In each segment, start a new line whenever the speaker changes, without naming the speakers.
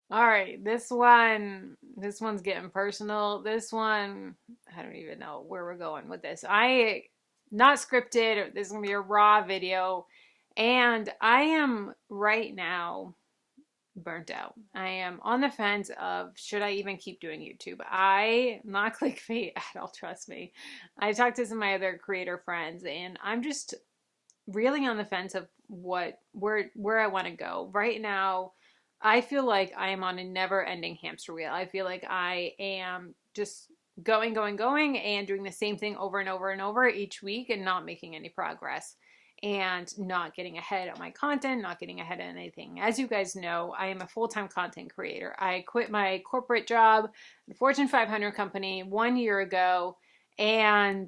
All right, this one's getting personal. This one, I don't even know where we're going with this. Not scripted. This is gonna be a raw video, and I am right now burnt out. I am on the fence of should I even keep doing YouTube. I am not clickbait at all, trust me. I talked to some of my other creator friends, and I'm just really on the fence of where I want to go. Right now, I feel like I am on a never-ending hamster wheel. I feel like I am just going, going, going and doing the same thing over and over and over each week and not making any progress and not getting ahead on my content, not getting ahead on anything. As you guys know, I am a full-time content creator. I quit my corporate job, the Fortune 500 company 1 year ago, and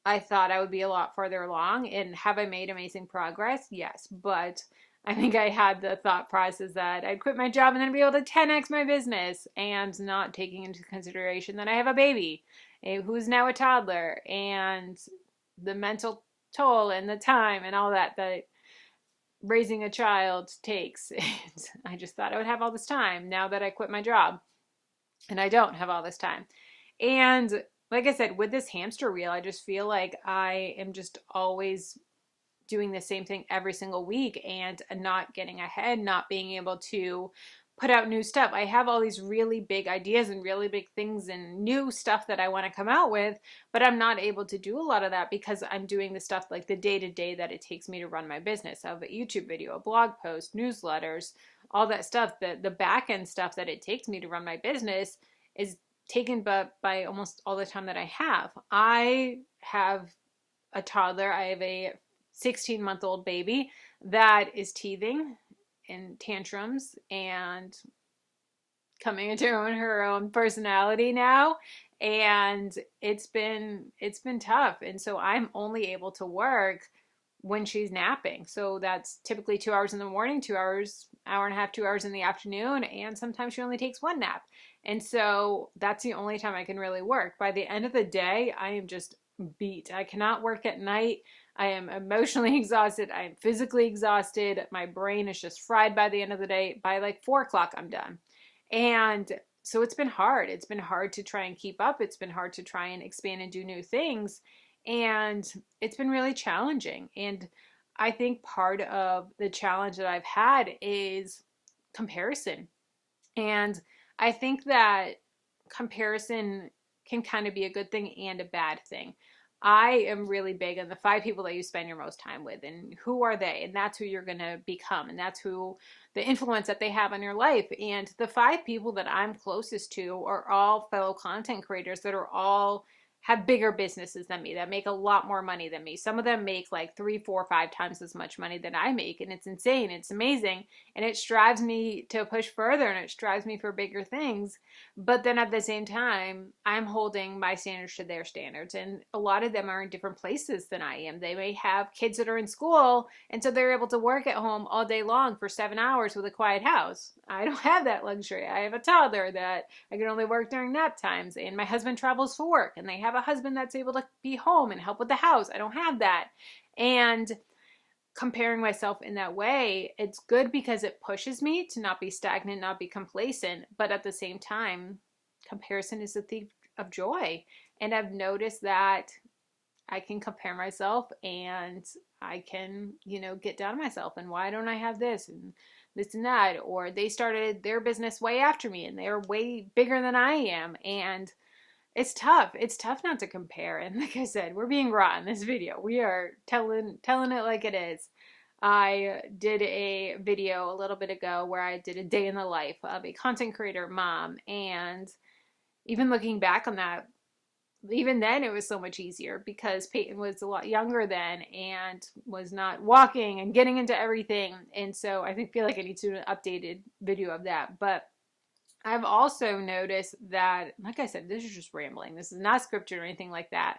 I thought I would be a lot further along. And have I made amazing progress? Yes. But I think I had the thought process that I'd quit my job and then be able to 10x my business and not taking into consideration that I have a baby who's now a toddler and the mental toll and the time and all that raising a child takes. And I just thought I would have all this time now that I quit my job, and I don't have all this time. And like I said, with this hamster wheel, I just feel like I am just always doing the same thing every single week and not getting ahead, not being able to put out new stuff. I have all these really big ideas and really big things and new stuff that I want to come out with, but I'm not able to do a lot of that because I'm doing the stuff like the day to day that it takes me to run my business. I have a YouTube video, a blog post, newsletters, all that stuff. The back end stuff that it takes me to run my business is taken by almost all the time that I have. I have a toddler. I have a 16-month-old baby that is teething and tantrums and coming into her own personality now, and it's been tough. And so I'm only able to work when she's napping. So that's typically 2 hours in the morning, 2 hours, hour and a half, 2 hours in the afternoon, and sometimes she only takes one nap. And so that's the only time I can really work. By the end of the day, I am just beat. I cannot work at night. I am emotionally exhausted. I am physically exhausted. My brain is just fried by the end of the day. By like 4 o'clock, I'm done. And so it's been hard. It's been hard to try and keep up. It's been hard to try and expand and do new things. And it's been really challenging. And I think part of the challenge that I've had is comparison. And I think that comparison can kind of be a good thing and a bad thing. I am really big on the 5 people that you spend your most time with and who are they, and that's who you're going to become, and that's who the influence that they have on your life. And the 5 people that I'm closest to are all fellow content creators that are all have bigger businesses than me, that make a lot more money than me. Some of them make like 3, 4, 5 times as much money than I make, and it's insane. It's amazing, and it strives me to push further, and it strives me for bigger things. But then at the same time, I'm holding my standards to their standards, and a lot of them are in different places than I am. They may have kids that are in school, and so they're able to work at home all day long for 7 hours with a quiet house. I don't have that luxury. I have a toddler that I can only work during nap times, and my husband travels for work, and they have a husband that's able to be home and help with the house. I don't have that. And comparing myself in that way, it's good because it pushes me to not be stagnant, not be complacent. But at the same time, comparison is a thief of joy. And I've noticed that I can compare myself and I can, get down on myself and why don't I have this and this and that? Or they started their business way after me and they're way bigger than I am. And it's tough. It's tough not to compare. And like I said, we're being raw in this video. We are telling it like it is. I did a video a little bit ago where I did a day in the life of a content creator mom. And even looking back on that, even then it was so much easier because Peyton was a lot younger then and was not walking and getting into everything. And so I feel like I need to do an updated video of that. But I've also noticed that, like I said, this is just rambling. This is not scripted or anything like that.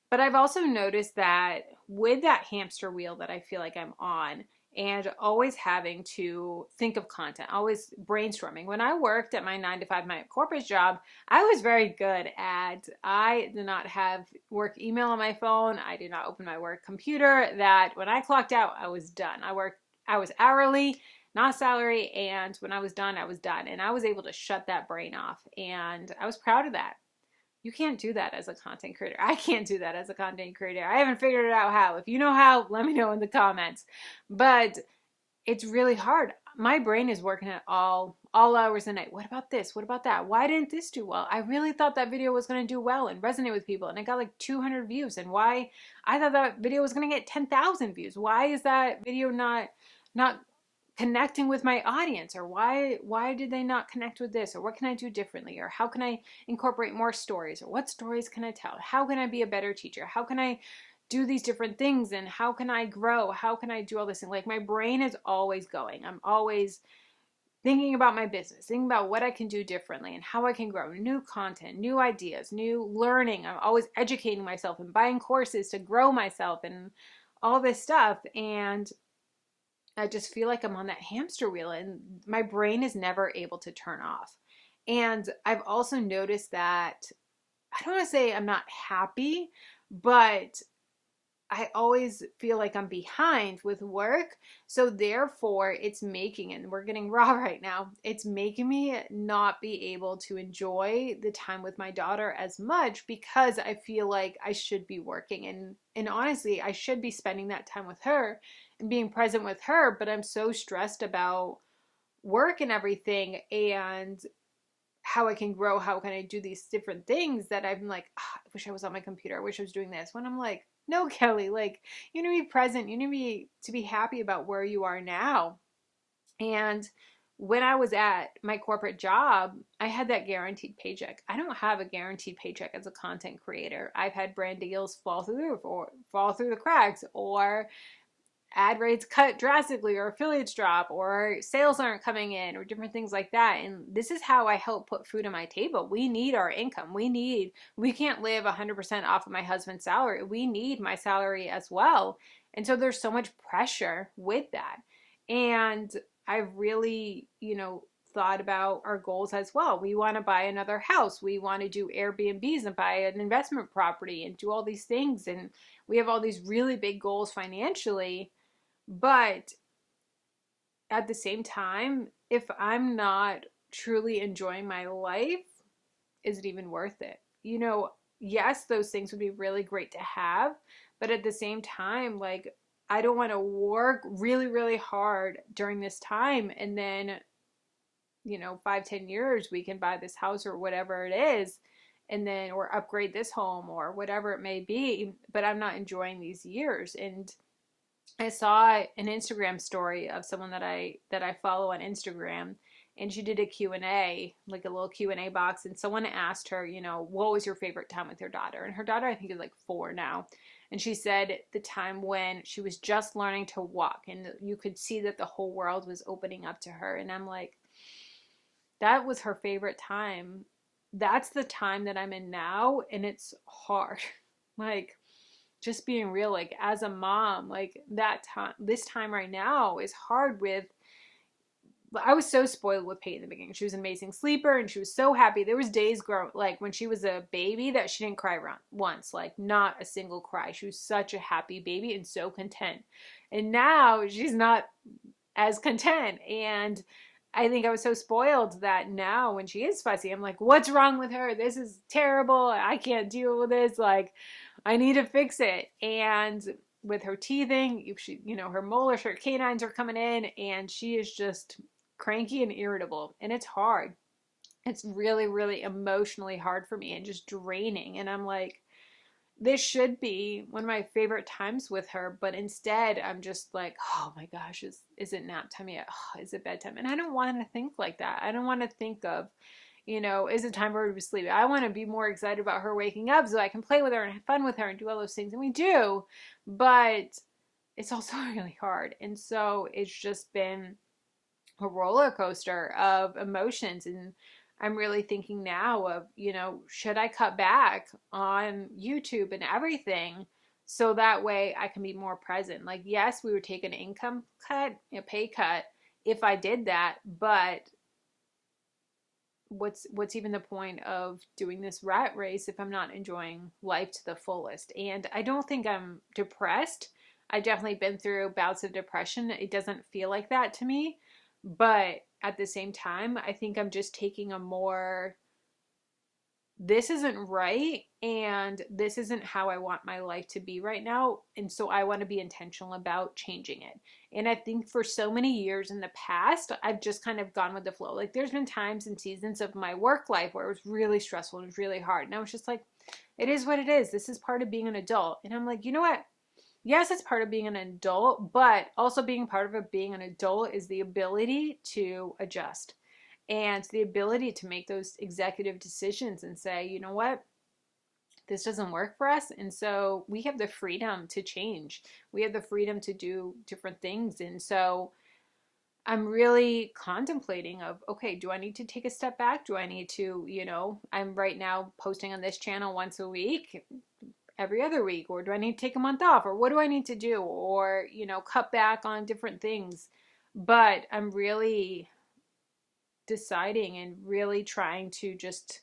But I've also noticed that with that hamster wheel that I feel like I'm on, and always having to think of content, always brainstorming. When I worked at my 9 to 5 my corporate job, I was very good at, I did not have work email on my phone. I did not open my work computer. That when I clocked out, I was done. I was hourly. not salary. And when I was done, I was done. And I was able to shut that brain off. And I was proud of that. You can't do that as a content creator. I can't do that as a content creator. I haven't figured it out how. If you know how, let me know in the comments. But it's really hard. My brain is working at all hours of the night. What about this? What about that? Why didn't this do well? I really thought that video was going to do well and resonate with people, and it got like 200 views. And why? I thought that video was going to get 10,000 views. Why is that video not connecting with my audience? Or why did they not connect with this? Or what can I do differently? Or how can I incorporate more stories? Or what stories can I tell? How can I be a better teacher? How can I do these different things? And how can I grow? How can I do all this? And like, my brain is always going. I'm always thinking about my business, thinking about what I can do differently and how I can grow, new content, new ideas, new learning. I'm always educating myself and buying courses to grow myself and all this stuff. And I just feel like I'm on that hamster wheel, and my brain is never able to turn off. And I've also noticed that, I don't want to say I'm not happy, but I always feel like I'm behind with work. So therefore it's making, and we're getting raw right now, it's making me not be able to enjoy the time with my daughter as much, because I feel like I should be working, and honestly, I should be spending that time with her and being present with her, but I'm so stressed about work and everything and how I can grow, how can I do these different things, that I'm like, oh, I wish I was on my computer, I wish I was doing this. When I'm like, no, Kelly, like, you need to be present, you need to be happy about where you are now. And when I was at my corporate job, I had that guaranteed paycheck. I don't have a guaranteed paycheck as a content creator. I've had brand deals fall through the roof or fall through the cracks, or ad rates cut drastically, or affiliates drop, or sales aren't coming in, or different things like that. And this is how I help put food on my table. We need our income. We can't live 100% off of my husband's salary. We need my salary as well. And so there's so much pressure with that. And I've really, thought about our goals as well. We want to buy another house. We want to do Airbnbs and buy an investment property and do all these things. And we have all these really big goals financially. But at the same time, if I'm not truly enjoying my life, is it even worth it? Yes, those things would be really great to have, but at the same time, like, I don't want to work really, really hard during this time, and then, 5-10 years, we can buy this house or whatever it is, and then, or upgrade this home or whatever it may be, but I'm not enjoying these years. And I saw an Instagram story of someone that I follow on Instagram, and she did a Q&A, like a little Q&A box, and someone asked her, what was your favorite time with your daughter? And her daughter, I think, is like 4 now. And she said the time when she was just learning to walk, and you could see that the whole world was opening up to her. And I'm like, that was her favorite time. That's the time that I'm in now, and it's hard. Like, just being real, like, as a mom, like, this time right now is hard. I was so spoiled with Peyton in the beginning. She was an amazing sleeper, and she was so happy. There was days like when she was a baby that she didn't cry once, like not a single cry. She was such a happy baby and so content. And now she's not as content. And I think I was so spoiled that now when she is fussy, I'm like, what's wrong with her? This is terrible. I can't deal with this. Like, I need to fix it. And with her teething, her molars, her canines are coming in, and she is just cranky and irritable. And it's hard. It's really, really emotionally hard for me and just draining. And I'm like, this should be one of my favorite times with her, but instead I'm just like, oh my gosh, is it nap time yet? Oh, is it bedtime? And I don't want to think like that. I don't want to think of, is it time for her to sleep? I want to be more excited about her waking up so I can play with her and have fun with her and do all those things. And we do, but it's also really hard. And so it's just been a roller coaster of emotions. And I'm really thinking now of, should I cut back on YouTube and everything so that way I can be more present? Like, yes, we would take an income cut, a pay cut if I did that, but what's even the point of doing this rat race if I'm not enjoying life to the fullest? And I don't think I'm depressed. I've definitely been through bouts of depression. It doesn't feel like that to me. But at the same time, I think I'm just taking a more, this isn't right, and this isn't how I want my life to be right now. And so I want to be intentional about changing it. And I think for so many years in the past, I've just kind of gone with the flow. Like there's been times and seasons of my work life where it was really stressful and it was really hard. And I was just like, it is what it is. This is part of being an adult. And I'm like, you know what? Yes, it's part of being an adult, but also being part of it, being an adult is the ability to adjust and the ability to make those executive decisions and say, you know what, this doesn't work for us. And so we have the freedom to change. We have the freedom to do different things. And so I'm really contemplating of, okay, do I need to take a step back? Do I need to, I'm right now posting on this channel once a week, every other week, or do I need to take a month off, or what do I need to do, or, cut back on different things. But I'm really deciding and really trying to just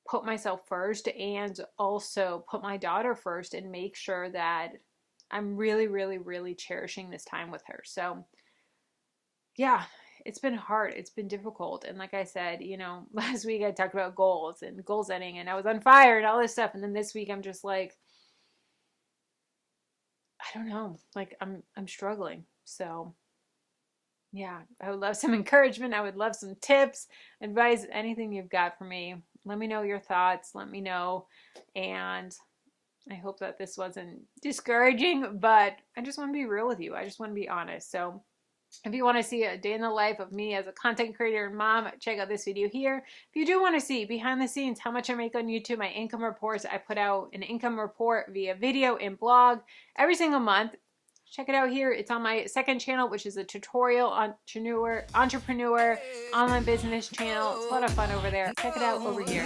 put myself first and also put my daughter first and make sure that I'm really, really, really cherishing this time with her. So yeah, it's been hard. It's been difficult. And like I said, last week I talked about goals and goal setting and I was on fire and all this stuff. And then this week I'm just like, I don't know, like I'm struggling. So yeah, I would love some encouragement. I would love some tips, advice, anything you've got for me. Let me know your thoughts. Let me know. And I hope that this wasn't discouraging, but I just want to be real with you. I just want to be honest. So if you want to see a day in the life of me as a content creator and mom, check out this video here. If you do want to see behind the scenes how much I make on YouTube, my income reports, I put out an income report via video and blog every single month. Check it out here. It's on my second channel, which is a tutorial entrepreneur online business channel. It's a lot of fun over there. Check it out over here.